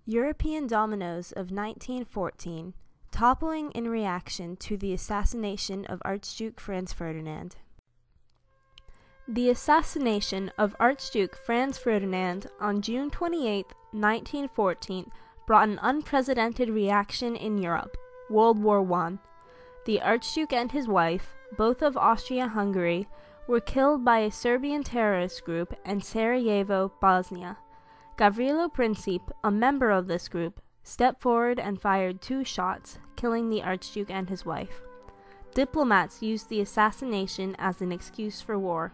European dominoes of 1914, toppling in reaction to the assassination of Archduke Franz Ferdinand. The assassination of Archduke Franz Ferdinand on June 28, 1914, brought an unprecedented reaction in Europe, World War I. The Archduke and his wife, both of Austria-Hungary, were killed by a Serbian terrorist group in Sarajevo, Bosnia. Gavrilo Princip, a member of this group, stepped forward and fired 2 shots, killing the Archduke and his wife. Diplomats used the assassination as an excuse for war.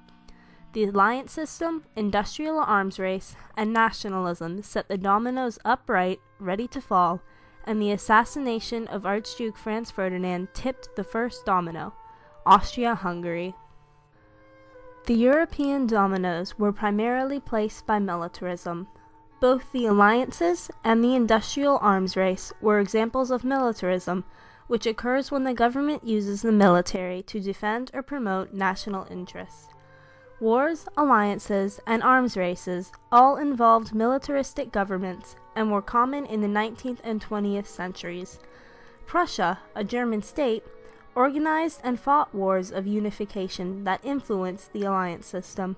The alliance system, industrial arms race, and nationalism set the dominoes upright, ready to fall, and the assassination of Archduke Franz Ferdinand tipped the first domino, Austria-Hungary. The European dominoes were primarily placed by militarism. Both the alliances and the industrial arms race were examples of militarism, which occurs when the government uses the military to defend or promote national interests. Wars, alliances, and arms races all involved militaristic governments and were common in the 19th and 20th centuries. Prussia, a German state, organized and fought wars of unification that influenced the alliance system.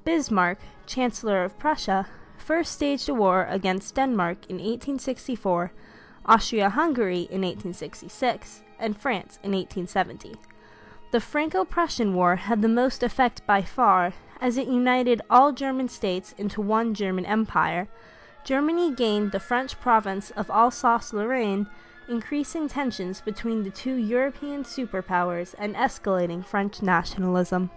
Bismarck, Chancellor of Prussia, first staged a war against Denmark in 1864, Austria-Hungary in 1866, and France in 1870. The Franco-Prussian War had the most effect by far, as it united all German states into one German empire. Germany gained the French province of Alsace-Lorraine, increasing tensions between the 2 European superpowers and escalating French nationalism.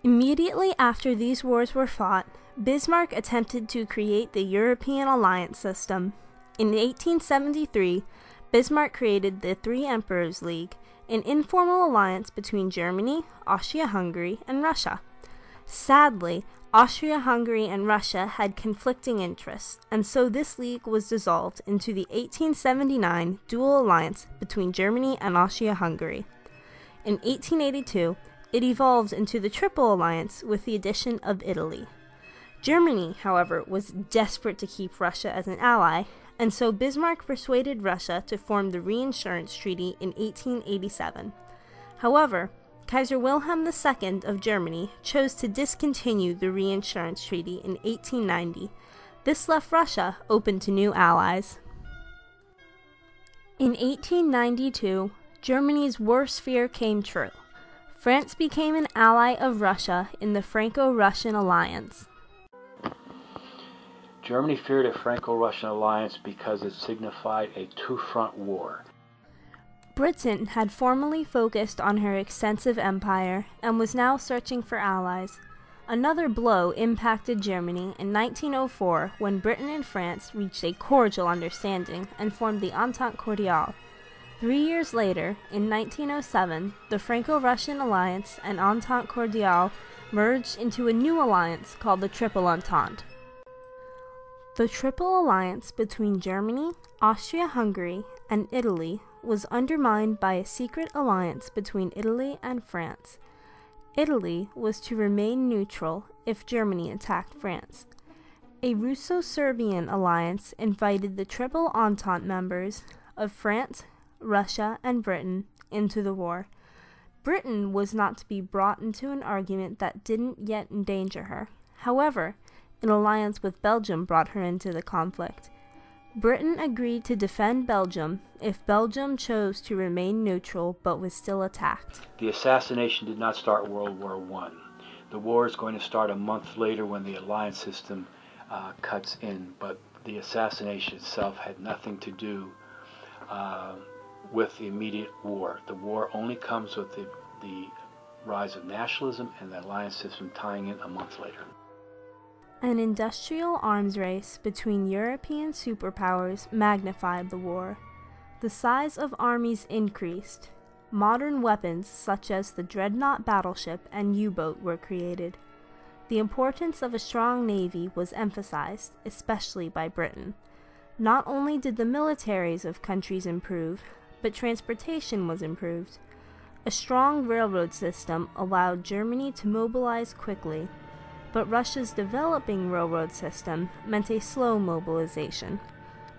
Immediately after these wars were fought, Bismarck attempted to create the European alliance system. In 1873, Bismarck created the Three Emperors League, an informal alliance between Germany, Austria-Hungary, and Russia. Sadly, Austria-Hungary and Russia had conflicting interests, and so this league was dissolved into the 1879 dual alliance between Germany and Austria-Hungary. In 1882, it evolved into the Triple Alliance with the addition of Italy. Germany, however, was desperate to keep Russia as an ally, and so Bismarck persuaded Russia to form the Reinsurance Treaty in 1887. However, Kaiser Wilhelm II of Germany chose to discontinue the Reinsurance Treaty in 1890. This left Russia open to new allies. In 1892, Germany's worst fear came true. France became an ally of Russia in the Franco-Russian alliance. Germany feared a Franco-Russian alliance because it signified a two-front war. Britain had formerly focused on her extensive empire and was now searching for allies. Another blow impacted Germany in 1904 when Britain and France reached a cordial understanding and formed the Entente Cordiale. 3 years later, in 1907, the Franco-Russian alliance and Entente Cordiale merged into a new alliance called the Triple Entente. The Triple Alliance between Germany, Austria-Hungary, and Italy was undermined by a secret alliance between Italy and France. Italy was to remain neutral if Germany attacked France. A Russo-Serbian alliance invited the Triple Entente members of France, Russia, and Britain into the war. Britain was not to be brought into an argument that didn't yet endanger her. However, an alliance with Belgium brought her into the conflict. Britain agreed to defend Belgium if Belgium chose to remain neutral but was still attacked. The assassination did not start World War I. The war is going to start a month later when the alliance system cuts in, but the assassination itself had nothing to do with the immediate war. The war only comes with the rise of nationalism and the alliance system tying in a month later. An industrial arms race between European superpowers magnified the war. The size of armies increased. Modern weapons such as the dreadnought battleship and U-boat were created. The importance of a strong navy was emphasized, especially by Britain. Not only did the militaries of countries improve, but transportation was improved. A strong railroad system allowed Germany to mobilize quickly. but Russia's developing railroad system meant a slow mobilization.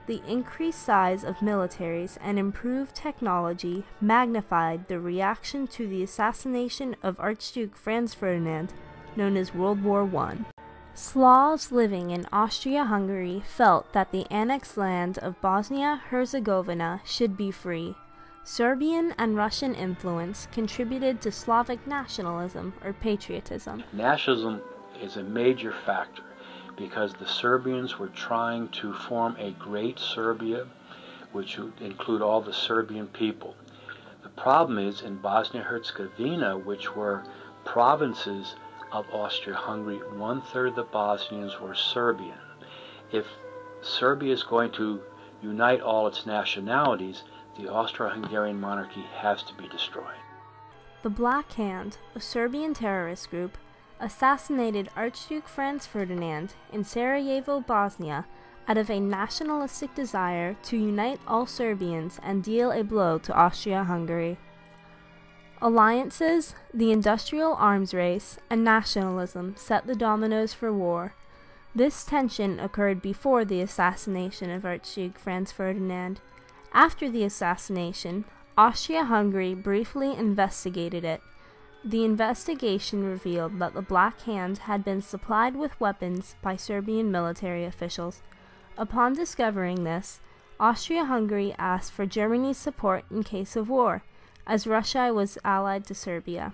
The increased size of militaries and improved technology magnified the reaction to the assassination of Archduke Franz Ferdinand, known as World War I. Slavs living in Austria-Hungary felt that the annexed land of Bosnia-Herzegovina should be free. Serbian and Russian influence contributed to Slavic nationalism or patriotism. Nationalism is a major factor because the Serbians were trying to form a great Serbia, which would include all the Serbian people. The problem is in Bosnia-Herzegovina, which were provinces of Austria-Hungary, 1/3 of the Bosnians were Serbian. If Serbia is going to unite all its nationalities, the Austro-Hungarian monarchy has to be destroyed. The Black Hand, a Serbian terrorist group, assassinated Archduke Franz Ferdinand in Sarajevo, Bosnia, out of a nationalistic desire to unite all Serbians and deal a blow to Austria-Hungary. Alliances, the industrial arms race, and nationalism set the dominoes for war. This tension occurred before the assassination of Archduke Franz Ferdinand. After the assassination, Austria-Hungary briefly investigated it. The investigation revealed that the Black Hand had been supplied with weapons by Serbian military officials. Upon discovering this, Austria-Hungary asked for Germany's support in case of war, as Russia was allied to Serbia.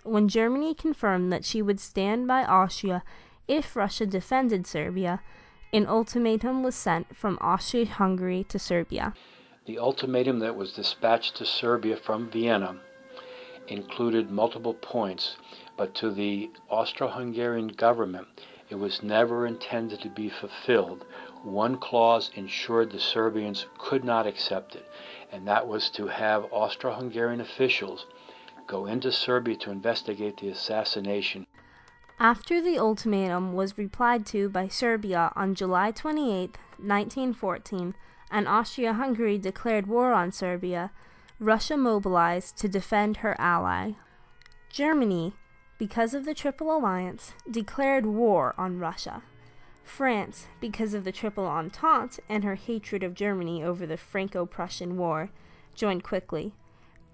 When Germany confirmed that she would stand by Austria if Russia defended Serbia, an ultimatum was sent from Austria-Hungary to Serbia. The ultimatum that was dispatched to Serbia from Vienna included multiple points, but to the Austro-Hungarian government it was never intended to be fulfilled. One clause ensured the Serbians could not accept it, and that was to have Austro-Hungarian officials go into Serbia to investigate the assassination. After the ultimatum was replied to by Serbia on July 28, 1914, and Austria-Hungary declared war on Serbia, Russia mobilized to defend her ally. Germany, because of the Triple Alliance, declared war on Russia. France, because of the Triple Entente and her hatred of Germany over the Franco-Prussian War, joined quickly.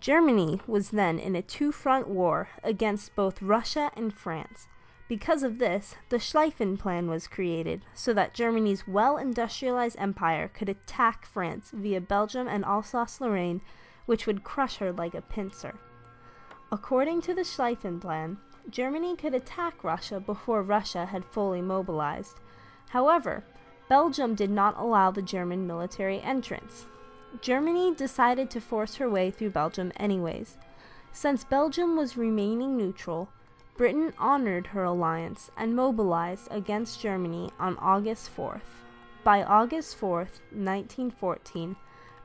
Germany was then in a two-front war against both Russia and France. Because of this, the Schlieffen Plan was created so that Germany's well-industrialized empire could attack France via Belgium and Alsace-Lorraine, which would crush her like a pincer. According to the Schlieffen Plan, Germany could attack Russia before Russia had fully mobilized. However, Belgium did not allow the German military entrance. Germany decided to force her way through Belgium anyways. Since Belgium was remaining neutral, Britain honored her alliance and mobilized against Germany on August 4th. By August 4th, 1914,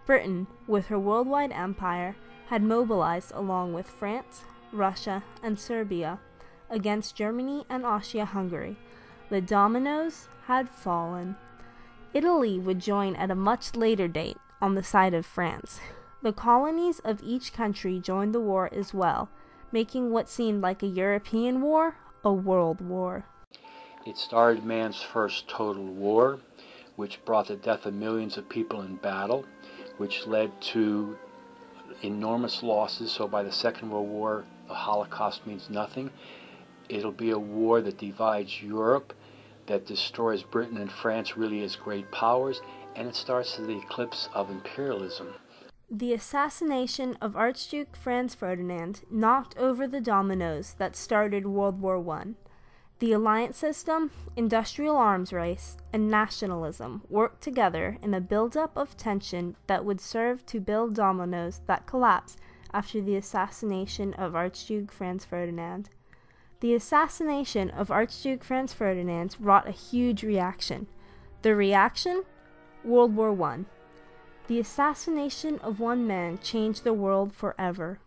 Britain, with her worldwide empire, had mobilized along with France, Russia, and Serbia against Germany and Austria-Hungary. The dominoes had fallen. Italy would join at a much later date on the side of France. The colonies of each country joined the war as well, making what seemed like a European war a world war. It started man's first total war, which brought the death of millions of people in battle, which led to enormous losses. So by the Second World War, the Holocaust means nothing. It'll be a war that divides Europe, that destroys Britain and France really as great powers, and it starts the eclipse of imperialism. The assassination of Archduke Franz Ferdinand knocked over the dominoes that started World War I. The alliance system, industrial arms race, and nationalism worked together in a buildup of tension that would serve to build dominoes that collapsed after the assassination of Archduke Franz Ferdinand. The assassination of Archduke Franz Ferdinand wrought a huge reaction. The reaction? World War I. The assassination of one man changed the world forever.